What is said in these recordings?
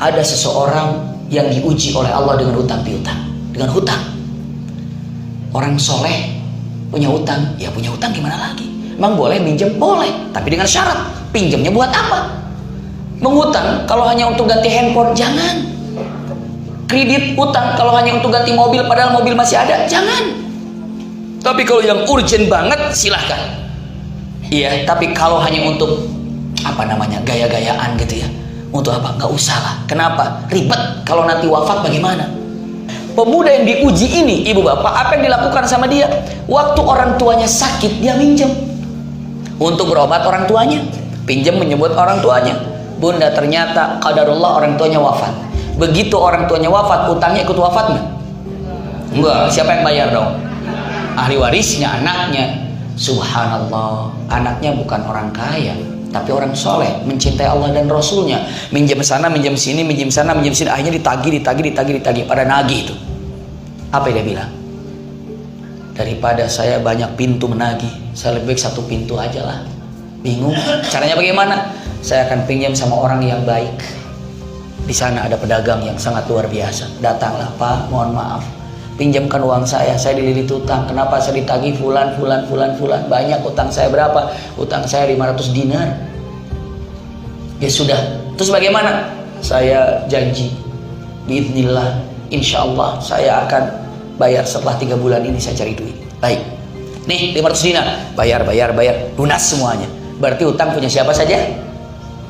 Ada seseorang yang diuji oleh Allah dengan hutang piutang, dengan hutang. Orang soleh punya hutang, ya punya hutang gimana lagi? Emang boleh minjem? Boleh, tapi dengan syarat. Pinjamnya buat apa? Mengutang kalau hanya untuk ganti handphone, jangan. Kredit utang kalau hanya untuk ganti mobil padahal mobil masih ada, jangan. Tapi kalau yang urgent banget silahkan. Iya, tapi kalau hanya untuk gaya-gayaan gitu ya, untuk apa? Nggak usah lah. Kenapa? Ribet. Kalau nanti wafat bagaimana? Pemuda yang diuji ini, ibu bapak, apa yang dilakukan sama dia? Waktu orang tuanya sakit, dia minjem untuk berobat orang tuanya, pinjam menyebut orang tuanya. Bunda, ternyata qadarullah orang tuanya wafat. Begitu orang tuanya wafat, utangnya ikut wafat nggak? Enggak. Siapa yang bayar dong? Ahli warisnya, anaknya. Subhanallah, anaknya bukan orang kaya, tapi orang soleh, mencintai Allah dan Rasulnya. Minjem sana, minjem sini, minjem sana, minjem sini. Akhirnya ditagih. Pada nagih itu. Apa yang dia bilang? Daripada saya banyak pintu menagih, saya lebih baik satu pintu aja lah. Bingung. Caranya bagaimana? Saya akan pinjam sama orang yang baik. Di sana ada pedagang yang sangat luar biasa. Datanglah, Pak, mohon maaf. Pinjamkan uang saya dililit utang. Kenapa saya ditagih fulan. Banyak utang saya berapa? Utang saya 500 dinar. Ya sudah. Terus bagaimana? Saya janji, biidznillah, insya Allah saya akan bayar setelah 3 bulan ini saya cari duit. Baik. Nih 500 dinar. Bayar. Lunas semuanya. Berarti utang punya siapa saja?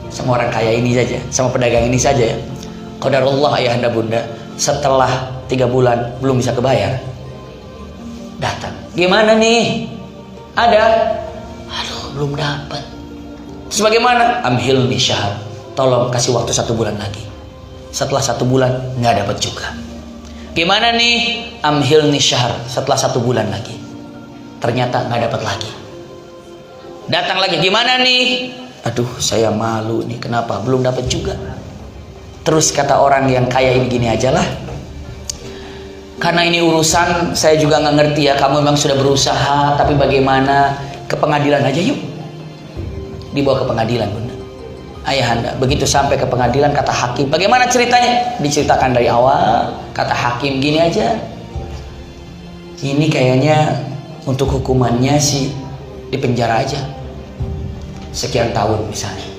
Sama orang kaya ini saja. Sama pedagang ini saja ya. Qadarullah ayahanda bunda. Setelah 3 bulan belum bisa kebayar, datang, gimana nih? Ada? Aduh, belum dapat. Terus bagaimana? Amhilni syahr, tolong kasih waktu 1 bulan lagi. Setelah 1 bulan nggak dapat juga. Gimana nih? Amhilni syahr, setelah 1 bulan lagi. Ternyata nggak dapat lagi. Datang lagi, gimana nih? Aduh, saya malu nih, kenapa belum dapat juga? Terus kata orang yang kaya ini, gini aja lah, karena ini urusan saya juga nggak ngerti ya, kamu memang sudah berusaha, tapi bagaimana, ke pengadilan aja yuk. Dibawa ke pengadilan bunda. Ayahanda, begitu sampai ke pengadilan, kata hakim, bagaimana ceritanya? Diceritakan dari awal. Kata hakim, gini aja, ini kayaknya untuk hukumannya sih di penjara aja sekian tahun misalnya.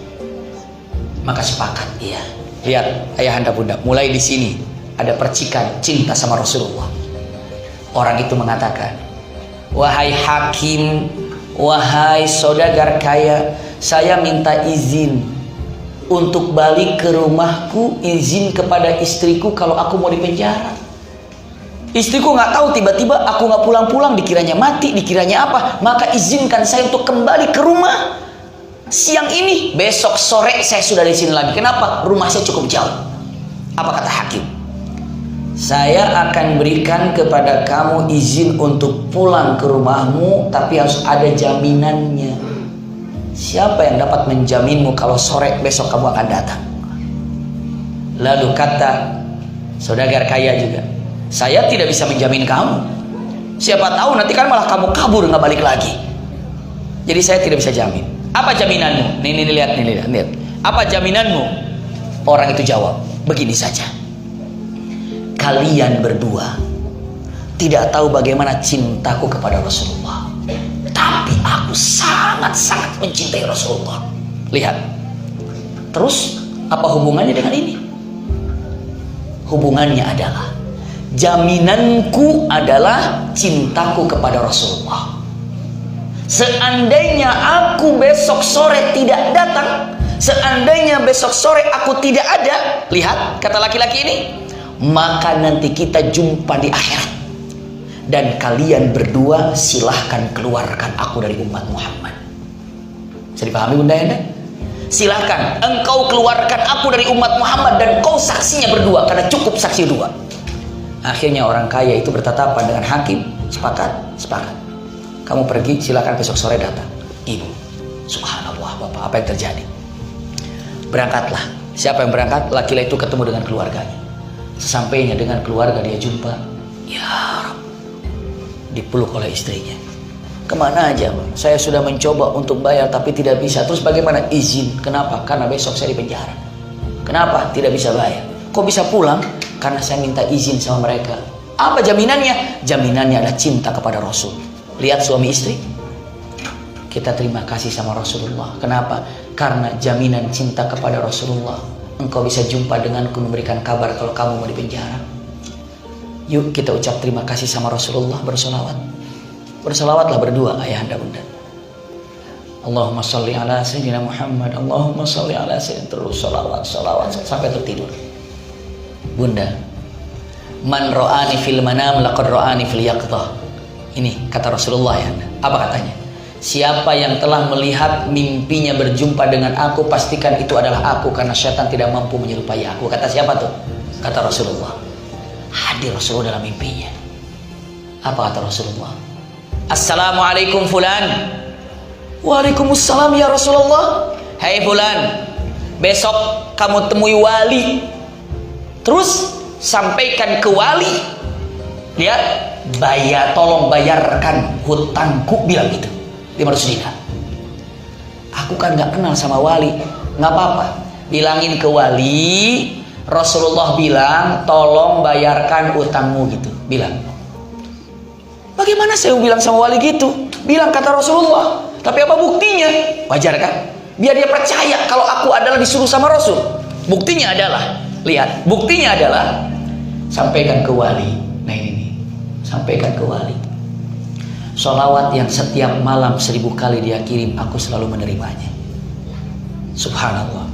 Maka sepakat, iya. Lihat ayahanda bunda, mulai di sini ada percikan cinta sama Rasulullah. Orang itu mengatakan, wahai hakim, wahai saudagar kaya, saya minta izin untuk balik ke rumahku, izin kepada istriku kalau aku mau dipenjara. Istriku nggak tahu, tiba-tiba aku nggak pulang-pulang, dikiranya mati, dikiranya apa, maka izinkan saya untuk kembali ke rumah. Siang ini, besok sore saya sudah di sini lagi. Kenapa? Rumah saya cukup jauh. Apa kata hakim? Saya akan berikan kepada kamu izin untuk pulang ke rumahmu, tapi harus ada jaminannya. Siapa yang dapat menjaminmu kalau sore besok kamu akan datang? Lalu kata saudagar kaya juga, saya tidak bisa menjamin kamu. Siapa tahu nanti kan malah kamu kabur nggak balik lagi. Jadi saya tidak bisa jamin. Apa jaminanmu? Nih lihat. Apa jaminanmu? Orang itu jawab, begini saja. Kalian berdua tidak tahu bagaimana cintaku kepada Rasulullah, tapi aku sangat-sangat mencintai Rasulullah. Lihat. Terus apa hubungannya dengan ini? Hubungannya adalah jaminanku adalah cintaku kepada Rasulullah. Seandainya aku besok sore tidak datang, seandainya besok sore aku tidak ada, lihat kata laki-laki ini, maka nanti kita jumpa di akhirat. Dan kalian berdua silahkan keluarkan aku dari umat Muhammad. Bisa dipahami bunda ya? Silahkan engkau keluarkan aku dari umat Muhammad dan kau saksinya berdua, karena cukup saksi dua. Akhirnya orang kaya itu bertatapan dengan hakim, sepakat. Kamu pergi, silakan besok sore datang. Ibu, subhanallah bapak, apa yang terjadi? Berangkatlah. Siapa yang berangkat? Laki-laki itu ketemu dengan keluarganya. Sesampainya dengan keluarga dia jumpa, ya Rabb, dipeluk oleh istrinya. Kemana aja bang? Saya sudah mencoba untuk bayar tapi tidak bisa. Terus bagaimana? Izin. Kenapa? Karena besok saya di penjara. Kenapa? Tidak bisa bayar. Kok bisa pulang? Karena saya minta izin sama mereka. Apa jaminannya? Jaminannya adalah cinta kepada Rasul. Lihat suami istri, kita terima kasih sama Rasulullah. Kenapa? Karena jaminan cinta kepada Rasulullah. Engkau bisa jumpa denganku, memberikan kabar kalau kamu mau dipenjara. Yuk kita ucap terima kasih sama Rasulullah, bersolawat. Bersolawatlah berdua ayahanda bunda. Allahumma salli ala sayyidina Muhammad, Allahumma salli ala sayyidina, terus solawat sampai tertidur. Bunda, man ro'ani fil manam laqad ro'ani fil yaqdah. Ini kata Rasulullah ya. Apa katanya? Siapa yang telah melihat mimpinya berjumpa dengan aku, pastikan itu adalah aku, karena syaitan tidak mampu menyerupai aku. Kata siapa tuh? Kata Rasulullah. Hadir Rasulullah dalam mimpinya. Apa kata Rasulullah? Assalamualaikum fulan. Waalaikumsalam ya Rasulullah. Hai fulan, besok kamu temui wali. Terus sampaikan ke wali, lihat, tolong bayarkan hutangku, bilang gitu, 500 dinar. Aku kan gak kenal sama wali. Gak apa-apa, bilangin ke wali, Rasulullah bilang tolong bayarkan utangmu gitu. Bilang. Bagaimana saya bilang sama wali gitu? Bilang kata Rasulullah. Tapi apa buktinya? Wajar kan? Biar dia percaya kalau aku adalah disuruh sama Rasul. Buktinya adalah, lihat, buktinya adalah sampaikan ke wali. Nah ini, sampaikan ke wali. Sholawat yang setiap malam 1000 kali dia kirim, aku selalu menerimanya. Subhanallah.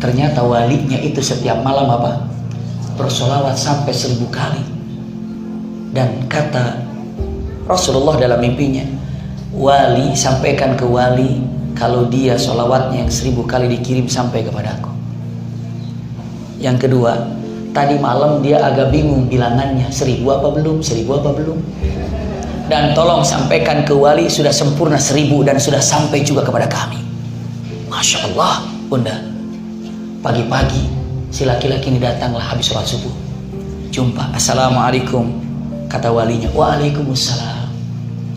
Ternyata walinya itu setiap malam apa? Bersolawat sampai 1000 kali. Dan kata Rasulullah dalam mimpinya, wali, sampaikan ke wali kalau dia sholawatnya yang 1000 kali dikirim sampai kepada aku. Yang kedua, tadi malam dia agak bingung bilangannya, 1000 apa belum, 1000 apa belum. Dan tolong sampaikan ke wali sudah sempurna 1000 dan sudah sampai juga kepada kami. Masya Allah, bunda. Pagi-pagi si laki-laki ini datanglah habis sholat subuh. Jumpa, assalamualaikum. Kata walinya, waalaikumsalam.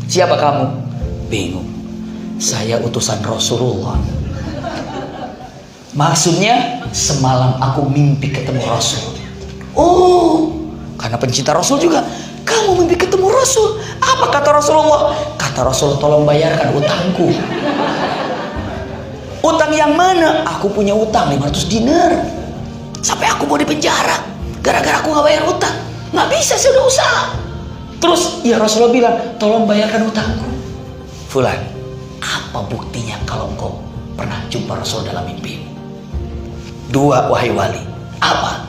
Siapa kamu? Bingung. Saya utusan Rasulullah. Maksudnya, semalam aku mimpi ketemu Rasul. Oh, karena pencinta Rasul juga. Kamu mimpi ketemu Rasul. Apa kata Rasulullah? Kata Rasul, tolong bayarkan utangku. Utang yang mana? Aku punya utang 500 dinar. Sampai aku mau dipenjara gara-gara aku gak bayar utang. Gak bisa, saya udah usaha. Terus ya Rasulullah bilang, tolong bayarkan utangku. Fulan, apa buktinya kalau engkau pernah jumpa Rasul dalam mimpimu? 2, wahai wali. Apa?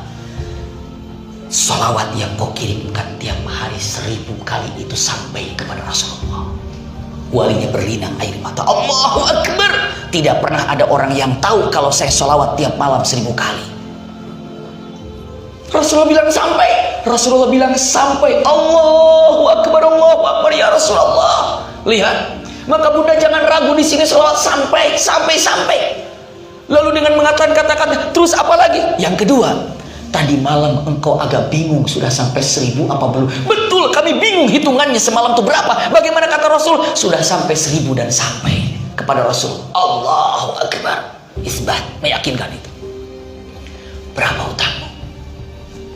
Salawat yang kau kirimkan tiap hari 1000 kali itu sampai kepada Rasulullah. Walinya berlinang air mata. Allahu Akbar. Tidak pernah ada orang yang tahu kalau saya salawat tiap malam 1000 kali. Rasulullah bilang sampai. Rasulullah bilang sampai. Allahu Akbar, Allahu Akbar ya Rasulullah. Lihat. Maka bunda jangan ragu di sini, salawat sampai. Lalu dengan mengatakan kata-kata, terus apa lagi? Yang kedua, tadi malam engkau agak bingung sudah sampai 1000 apa belum? Betul, kami bingung hitungannya semalam itu berapa. Bagaimana kata Rasul? Sudah sampai 1000 dan sampai kepada Rasul. Allahu Akbar. Isbat, meyakinkan itu. Berapa utangmu?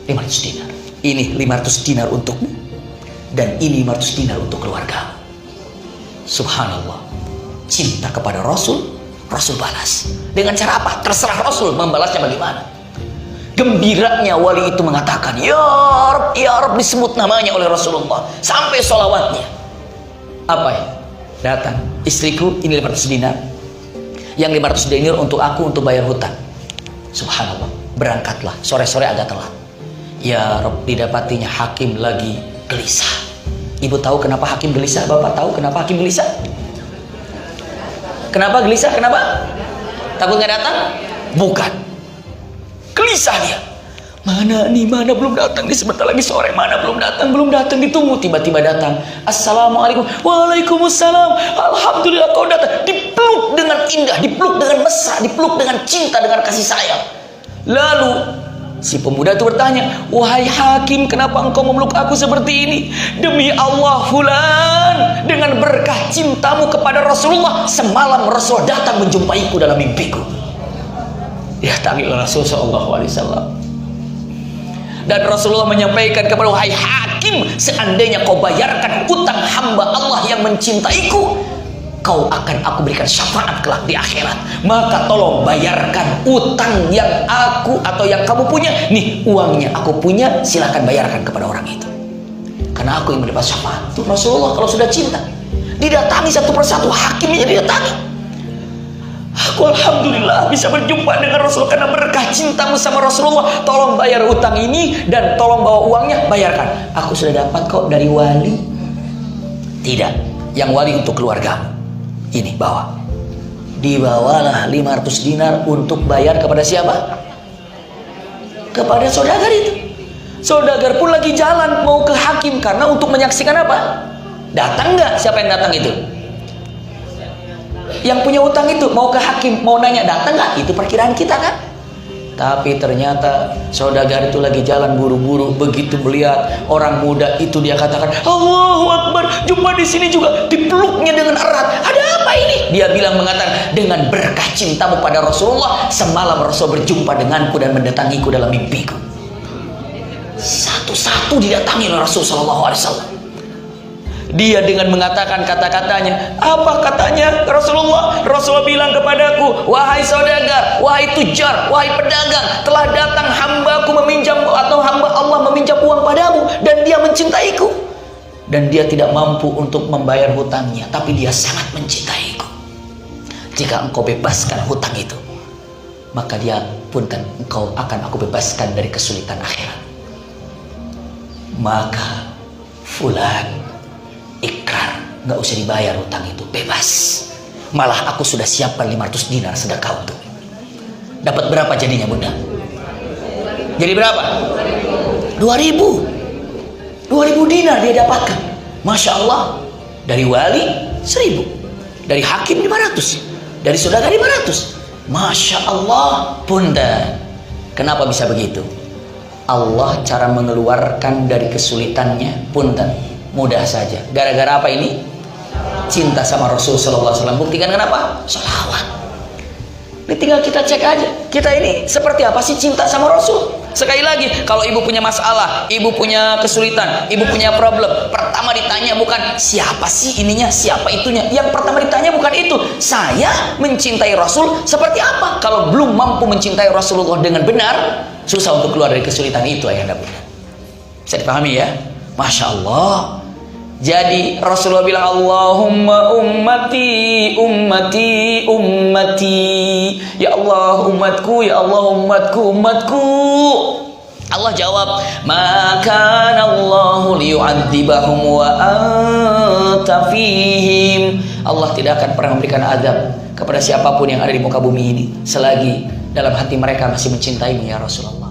500 dinar. Ini 500 dinar untukmu, dan ini 500 dinar untuk keluarga. Subhanallah. Cinta kepada Rasul, Rasul balas. Dengan cara apa? Terserah Rasul membalasnya bagaimana. Gembiranya wali itu mengatakan, ya Rab, disebut namanya oleh Rasulullah. Sampai sholawatnya. Apa ya? Datang, istriku ini 500 dinar. Yang 500 dinar untuk aku, untuk bayar hutang. Subhanallah. Berangkatlah, sore-sore agak telat. Ya Rab, didapatinya hakim lagi gelisah. Ibu tahu kenapa hakim gelisah? Bapak tahu kenapa hakim gelisah? Kenapa gelisah? Kenapa? Takut nggak datang? Bukan. Gelisah dia. Mana nih, mana belum datang nih, sebentar lagi sore, mana belum datang, ditunggu, tiba-tiba datang. Assalamualaikum. Waalaikumsalam. Alhamdulillah kau datang. Dipeluk dengan indah, dipeluk dengan mesra, dipeluk dengan cinta, dengan kasih sayang. Lalu si pemuda itu bertanya, wahai hakim, kenapa engkau memeluk aku seperti ini? Demi Allah fulan, dengan berkah cintamu kepada Rasulullah, semalam Rasul datang menjumpaiku dalam mimpiku. Didatangi oleh Rasulullah SAW. Dan Rasulullah menyampaikan kepada, wahai hakim, seandainya kau bayarkan utang hamba Allah yang mencintaiku, kau akan aku berikan syafaat kelak di akhirat. Maka tolong bayarkan utang yang aku atau yang kamu punya. Nih uangnya aku punya, silakan bayarkan kepada orang itu, karena aku ingin mendapat syafaat. Tuh Rasulullah kalau sudah cinta, didatangi satu persatu hakimnya, didatangi. Aku alhamdulillah bisa berjumpa dengan Rasul karena berkah cintamu sama Rasulullah. Tolong bayar utang ini dan tolong bawa uangnya, bayarkan. Aku sudah dapat kok dari wali. Tidak, yang wali untuk keluargamu. Ini bawa. Dibawalah 500 dinar untuk bayar kepada siapa? Kepada saudagar itu. Saudagar pun lagi jalan mau ke hakim karena untuk menyaksikan apa? Datang nggak? Siapa yang datang itu? Yang punya utang itu mau ke hakim, mau nanya, datang nggak? Itu perkiraan kita kan. Tapi ternyata saudagar itu lagi jalan buru-buru. Begitu melihat orang muda itu, dia katakan, Allahu Akbar, jumpa di sini juga. Dipeluknya dengan erat. Ada apa ini? Dia bilang, mengatakan, dengan berkah cintamu pada Rasulullah, semalam Rasul berjumpa denganku dan mendatangiku dalam mimpiku. Satu-satu didatangi oleh Rasul SAW. Dia dengan mengatakan kata-katanya. Apa katanya Rasulullah? Rasulullah bilang kepadaku, wahai saudagar, wahai tujar, wahai pedagang, telah datang hambaku meminjam atau hamba Allah meminjam uang padamu, dan dia mencintaiku. Dan dia tidak mampu untuk membayar hutangnya, tapi dia sangat mencintaiku. Jika engkau bebaskan hutang itu, maka dia pun engkau akan aku bebaskan dari kesulitan akhirat. Maka fulan ikrar, nggak usah dibayar hutang itu, bebas. Malah aku sudah siapkan 500 dinar sedekah untuk. Dapat berapa jadinya bunda? Jadi berapa? 2000 dinar dia dapatkan. Masya Allah. Dari wali 1000, dari hakim 500, dari saudagar 500. Masya Allah bunda. Kenapa bisa begitu? Allah cara mengeluarkan dari kesulitannya punten mudah saja. Gara-gara apa ini? Cinta sama Rasul Sallallahu Alaihi Wasallam. Buktikan kenapa? Salawat. Ini tinggal kita cek aja. Kita ini seperti apa sih cinta sama Rasul? Sekali lagi, kalau ibu punya masalah, ibu punya kesulitan, ibu punya problem, pertama ditanya bukan siapa sih ininya, siapa itunya. Yang pertama ditanya bukan itu. Saya mencintai Rasul seperti apa? Kalau belum mampu mencintai Rasulullah dengan benar, susah untuk keluar dari kesulitan itu, ayahanda bunda. Bisa dipahami ya? Masya Allah. Jadi Rasulullah bilang, Allahumma ummati, ummati, ummati. Ya Allah umatku, ya Allah umatku, umatku. Allah jawab, maka Allahu liyu'adzibahum wa anta fihim. Allah tidak akan pernah memberikan azab kepada siapapun yang ada di muka bumi ini selagi dalam hati mereka masih mencintaimu ya Rasulullah.